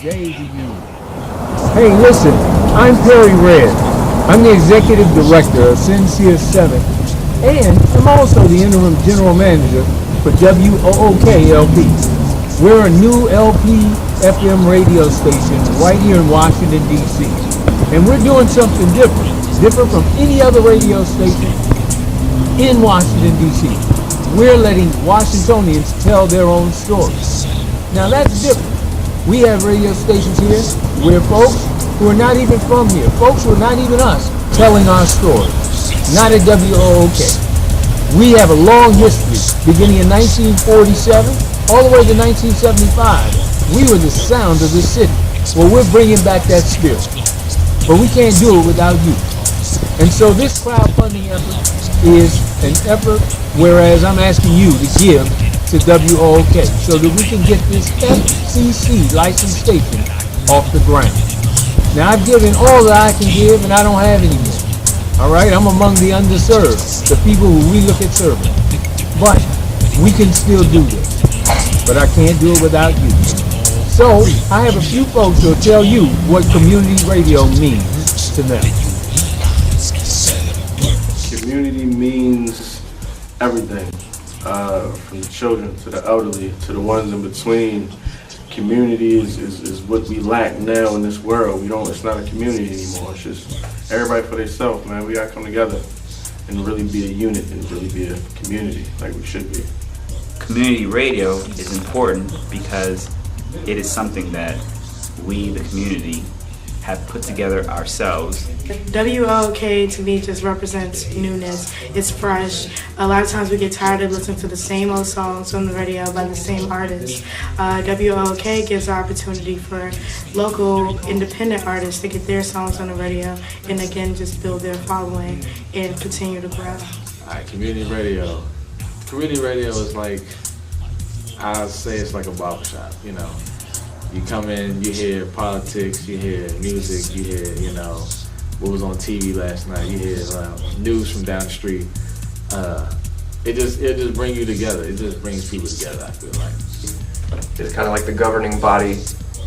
day to you. Hey, listen, I'm Perry Red. I'm the executive director of Sincere 7, and I'm also the interim general manager for WOOK-LP. We're a new LP FM radio station right here in Washington, D.C. And we're doing something different from any other radio station in Washington, D.C. We're letting Washingtonians tell their own stories. Now that's different. We have radio stations here where folks who are not even from here, folks who are not even us, telling our stories. Not at WOOK. We have a long history, beginning in 1947, all the way to 1975. We were the sound of this city. Well, we're bringing back that spirit. But we can't do it without you. And so this crowdfunding effort is an effort, whereas I'm asking you to give to WOOK so that we can get this FCC licensed station off the ground. Now, I've given all that I can give, and I don't have any more. All right, I'm among the underserved, the people who we look at serving. But we can still do this. But I can't do it without you. So I have a few folks who will tell you what community radio means to them. Community means everything, from the children to the elderly to the ones in between. Community is what we lack now in this world. It's not a community anymore. It's just everybody for themselves, man. We gotta come together and really be a unit and really be a community like we should be. Community radio is important because it is something that we, the community, have put together ourselves. WOOK to me just represents newness. It's fresh. A lot of times we get tired of listening to the same old songs on the radio by the same artists. WOOK gives the opportunity for local independent artists to get their songs on the radio and again just build their following and continue to grow. Alright, community radio. Community radio is like, I'd say it's like a barbershop, you know. You come in, you hear politics, you hear music, you hear, what was on TV last night, you hear news from down the street. It just brings you together. It just brings people together, I feel like. It's kind of like the governing body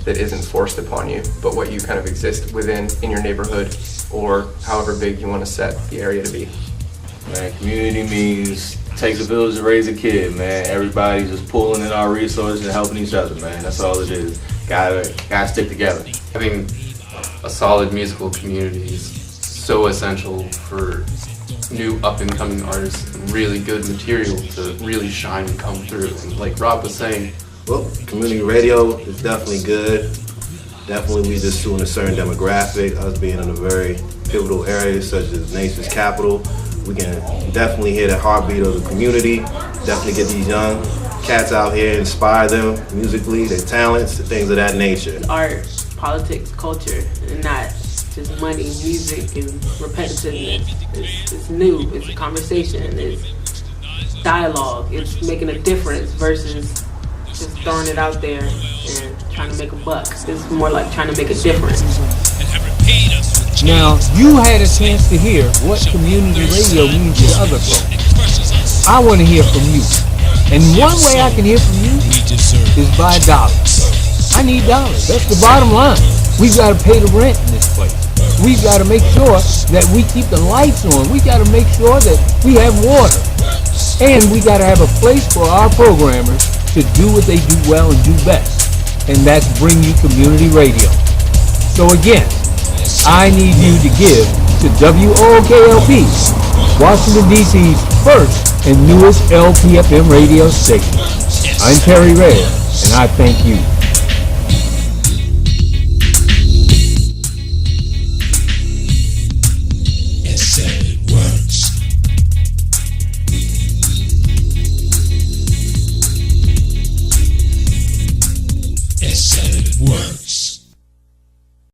that isn't forced upon you, but what you kind of exist within in your neighborhood or however big you want to set the area to be. Man, community means takes a village to raise a kid, man. Everybody's just pulling in our resources and helping each other, man. That's all it is. Gotta stick together. Having a solid musical community is so essential for new up-and-coming artists and really good material to really shine and come through. And like Rob was saying, well, community radio is definitely good. Definitely we just suing a certain demographic, us being in a very pivotal area such as the nation's capital. We can definitely hear the heartbeat of the community, definitely get these young cats out here, inspire them musically, their talents, things of that nature. Art, politics, culture, and not just money, music, and repetitiveness. It's new, it's a conversation, it's dialogue, it's making a difference versus just throwing it out there and trying to make a buck. It's more like trying to make a difference. Now, you had a chance to hear what community radio means to other folks. I want to hear from you. And one way I can hear from you is by dollars. I need dollars. That's the bottom line. We've got to pay the rent in this place. We've got to make sure that we keep the lights on. We've got to make sure that we have water. And we got to have a place for our programmers to do what they do well and do best. And that's bring you community radio. So again, I need you to give to WOOK-LP, Washington, D.C.'s first and newest LP FM radio station. I'm Perry Red, and I thank you.